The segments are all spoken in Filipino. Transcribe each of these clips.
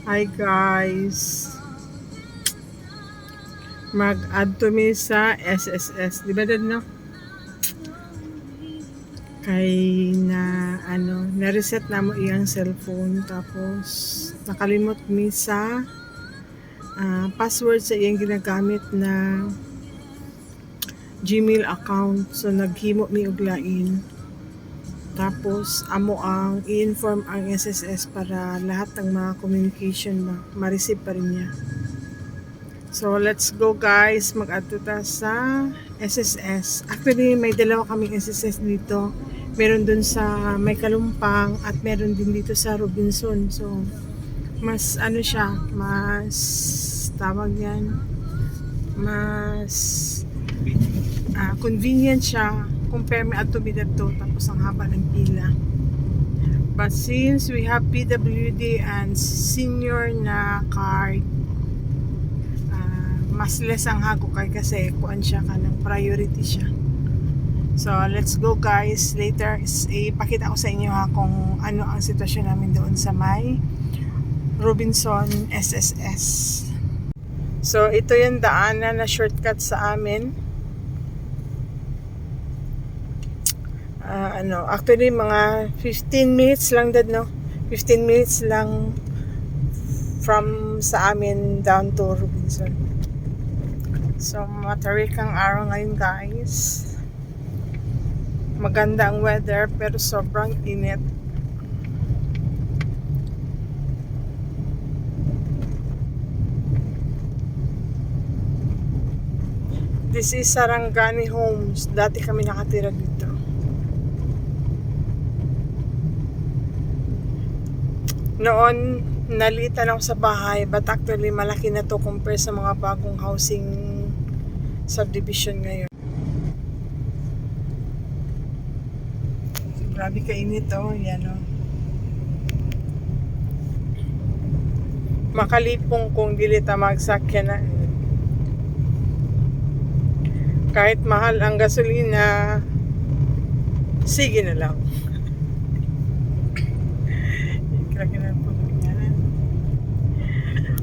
Hi guys, mag-add to me sa SSS, di ba dad no? Kay na-reset na mo iyang cellphone tapos nakalimot mi sa password sa iyang ginagamit na Gmail account. So naghimo mi og lain. Tapos amo ang i-inform ang SSS para lahat ng mga communication ma-receive pa rin niya. So, let's go guys. Mag-add to ta sa SSS. Actually, may dalawa kaming SSS dito. Meron dun sa May Kalumpang at meron din dito sa Robinson. So, mas ano siya, mas tawag yan, mas convenient siya compare me at to be to. Tapos ang haba ng pila. But since we have PWD and senior na card, mas less ang hago kay kasi kuan siya kanang priority siya. So let's go guys. Later ipakita ko sa inyo ha kung ano ang sitwasyon namin doon sa may Robinson SSS. So ito yung daanan na shortcut sa amin. Actually mga 15 minutes lang dad no. 15 minutes lang from sa amin down to Robinson. So, matarik ang araw ngayon guys. Maganda ang weather pero sobrang init. This is Sarangani Homes. Dati kami nakatira dito. Noon, nalitan ako sa bahay but actually malaki na to compare sa mga bagong housing subdivision ngayon. Grabe kainit oh, yan oh. Makalipong kung dili ta magsakyan na. Kahit mahal ang gasolina, sige na lang.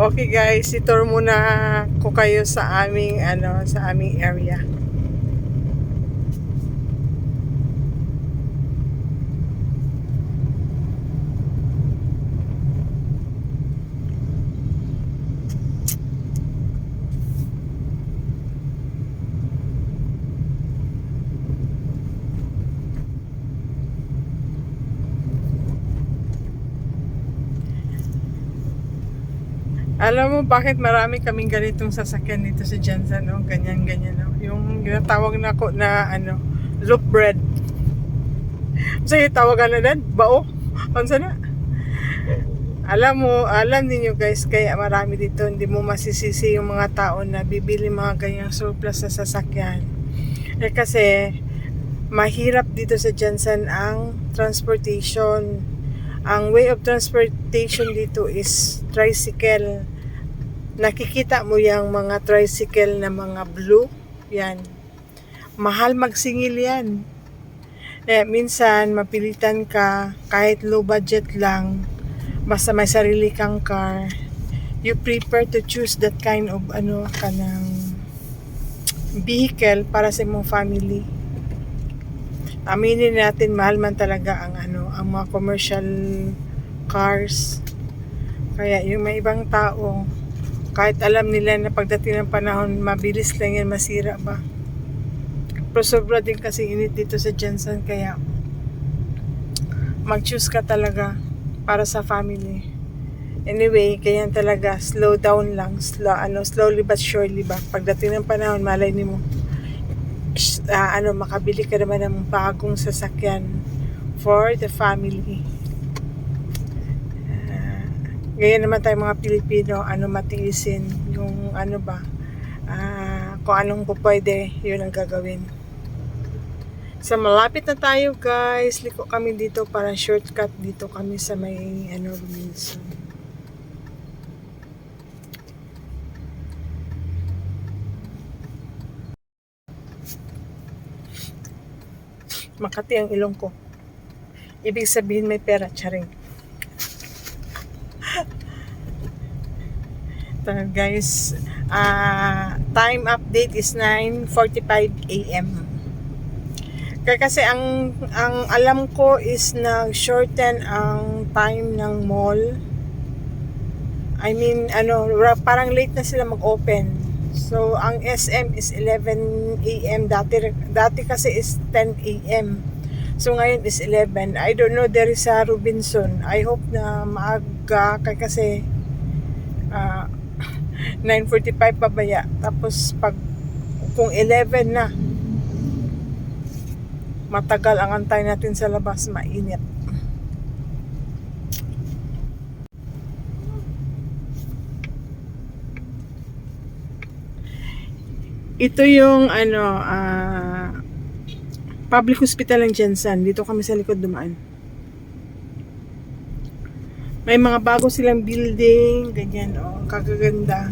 Okay guys, itour muna ko kayo sa aming sa aming area. Alam mo bakit marami kaming ganitong sasakyan dito sa Jansan, no? Ganyan, no? Yung ginatawag na ko na, loaf bread. So, yung tawagan na dan, bao? Ano na? Alam niyo guys, kaya marami dito, hindi mo masisisi yung mga tao na bibili mga ganyang surplus sa sasakyan. Kasi, mahirap dito sa Jansan ang transportation. Ang way of transportation dito is tricycle. Nakikita mo yung mga tricycle na mga blue. Yan. Mahal magsingil yan. Minsan, mapilitan ka kahit low budget lang. Basta may sarili kang car. You prefer to choose that kind of kanang vehicle para sa mong family. Aminin natin, mahal man talaga ang ang mga commercial cars. Kaya yung may ibang tao, kahit alam nila na pagdating ng panahon, mabilis lang yan masira ba. Pero sobra din kasi init dito sa Jansan, kaya mag-choose ka talaga para sa family. Anyway, kaya talaga slow down lang, slowly but surely ba. Pagdating ng panahon, malay nimo makabili ka naman ng bagong sasakyan for the family. Ganyan naman tayo mga Pilipino, matiisin yung kung anong pwede, yun ang gagawin. So malapit na tayo guys, liko kami dito para shortcut dito kami sa may Robinson. Makati ang ilong ko. Ibig sabihin may pera, charing. Ito guys, time update is 9:45 AM. Kaya kasi ang alam ko is nag-shorten ang time ng mall. I mean, parang late na sila mag-open. So, ang SM is 11 AM. Dati kasi is 10 AM. So, ngayon is 11. I don't know, there is a Robinson. I hope na maaga kasi 9:45 pa baya. Tapos, kung 11 na, matagal ang antay natin sa labas, mainit. Ito yung public hospital ng Jensen. Dito kami sa likod dumaan. May mga bago silang building, ganyan, kagaganda.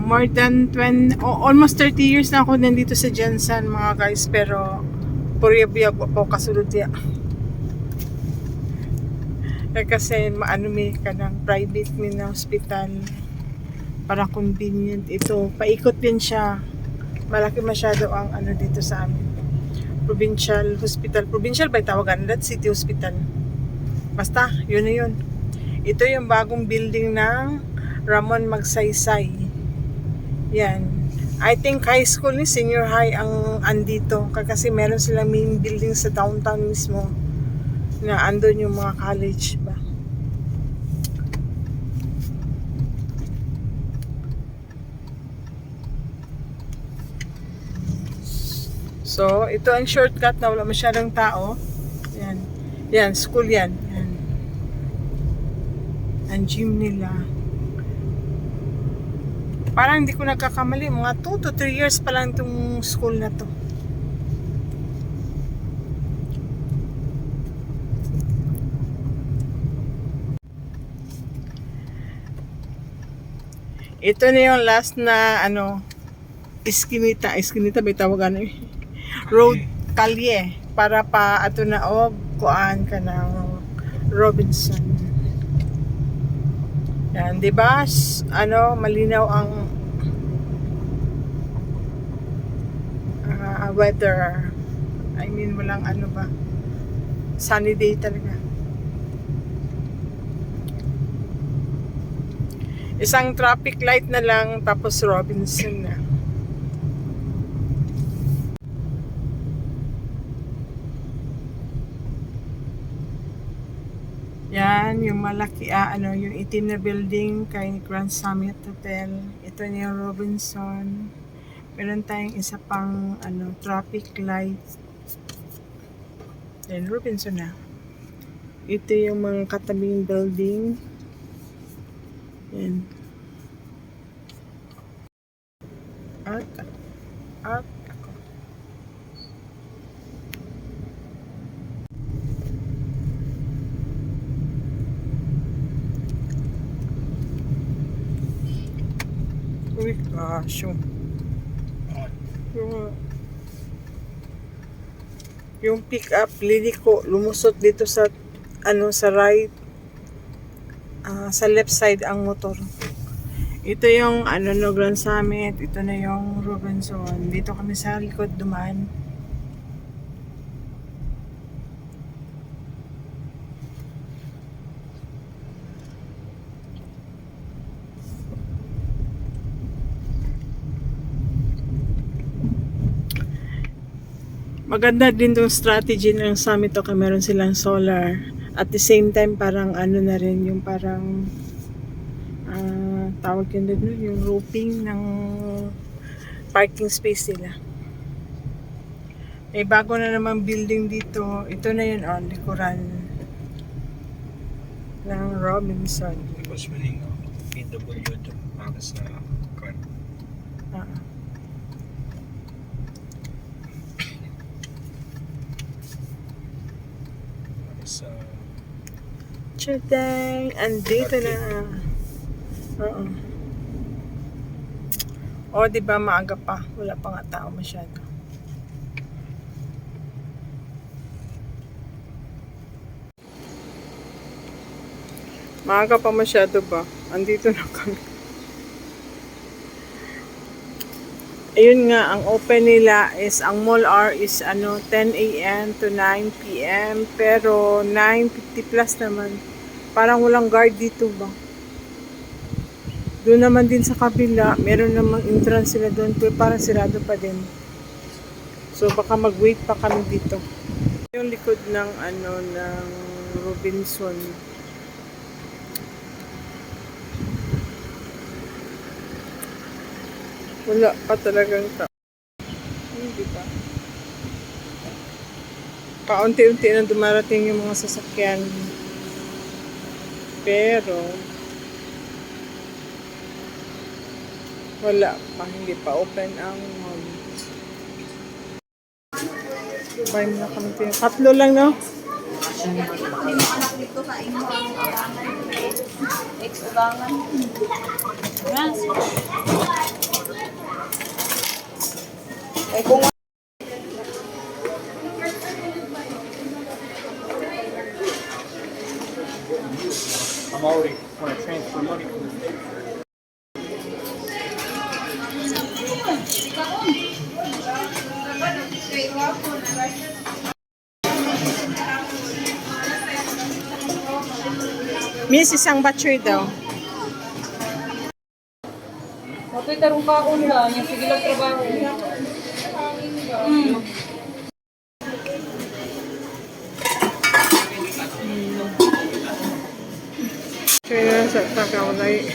More than 20, almost 30 years na ako nandito sa Jensen mga guys, pero puriyabiyag po kasulod ya. Kasi may ka ng private na hospital para convenient. Ito, paikot din siya. Malaki masyado ang dito sa amin. Provincial hospital. Provincial ba tawagan? That's city hospital. Basta, yun na yun. Ito yung bagong building ng Ramon Magsaysay. Yan. I think high school ni senior high ang andito. Kasi meron silang main building sa downtown mismo na andun yung mga college ba. So, ito ang shortcut na wala masyadong tao. Yan. Yan, school yan. Yan. Ang gym nila. Parang hindi ko nagkakamali. Mga 2 to 3 years pa lang itong school na to. Ito na yung last na Eskinita may tawagan road kalye para pa ato na kuan ka ng Robinson. Yan, 'di ba? Malinaw ang weather. I mean, walang sunny day talaga. Isang traffic light na lang tapos Robinson na. Yan, yung malaki, yung itim na building kay Grand Summit Hotel. Ito na yung Robinson. Meron tayong isa pang, traffic light. Then, Robinson na. Ito yung mga katabing building. Yan. At ako. Uy, gosh. Yung pick up, liliko, lumusot dito sa sa right, sa left side ang motor. Ito yung Grand Summit, ito na yung Robinson. Dito kami sa likod dumaan. Maganda din tong strategy ng Summit to, meron silang solar. At the same time, parang na rin, yung parang tawag yun din, yung roofing ng parking space nila. May bago na naman building dito. Ito na yun, likuran ng Robinson. Tapos maling PW ito para sa car. Sa Chutang! Andito na. Diba maaga pa. Wala pa nga tao masyado. Maaga pa masyado ba? Andito na kami. Ayun nga, ang open nila is, ang mall hour is 10 a.m. to 9 p.m. Pero 9:50 plus naman. Parang walang guard dito ba? Doon naman din sa kabila, meron namang entrance sila doon, pero parang sirado pa din. So baka mag-wait pa kami dito. Yung likod ng ng Robinson. Wala pa talagang tao. Hindi pa. Paunti-unti na dumarating yung mga sasakyan. Pero wala pa, hindi pa open ang mall. Buy mo na kami tayo. Tatlo lang, no? Eh kung I'm already want to transfer money. Miss, isang battery daw. Matoy tarong kaon na, yung sige lang trabaho. Kaya sa tagawalay.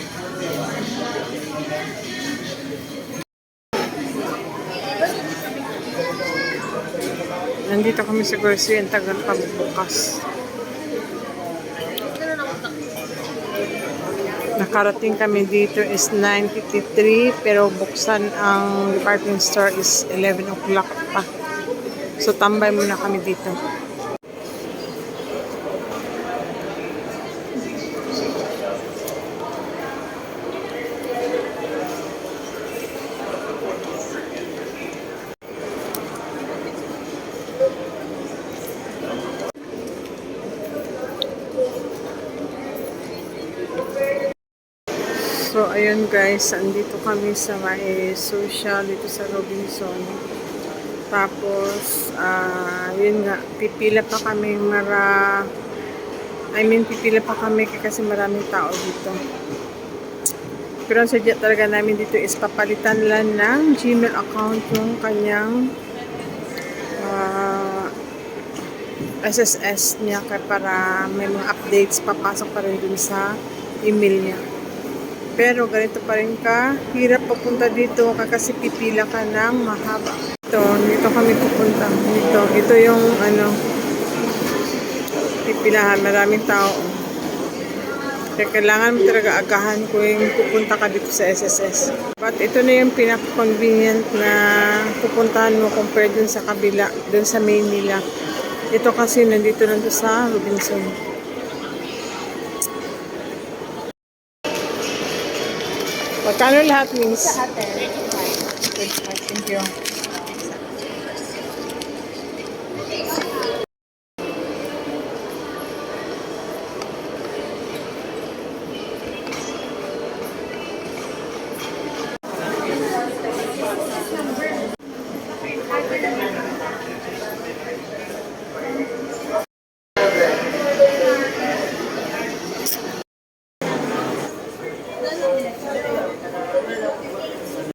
Nandito kami sa grocery, ang tagal pa bukas. Nakarating kami dito is 9:53 pero buksan ang department store is 11 o'clock pa. So tambay muna kami dito. So, ayun guys, andito kami sa may social dito sa Robinson. Tapos, yun nga, pipila pa kami pipila pa kami kasi maraming tao dito. Pero ang sadya talaga namin dito is papalitan lang ng Gmail account yung kanyang SSS niya para may mga updates papasok pa rin dun sa email niya. Pero ganito pa rin ka, hirap papunta dito kasi pipila ka ng mahaba. Dito kami pupunta. Ito yung pipilahan, maraming tao. Kaya kailangan mo talaga agahan kung pupunta ka dito sa SSS. But ito na yung pinaka-convenient na pupuntahan mo compare dun sa kabila, dun sa main nila. Ito kasi nandito lang sa Robinson. Magkano lahat, Miss? Sa atin. Thank you.